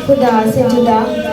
खुदा से जुदा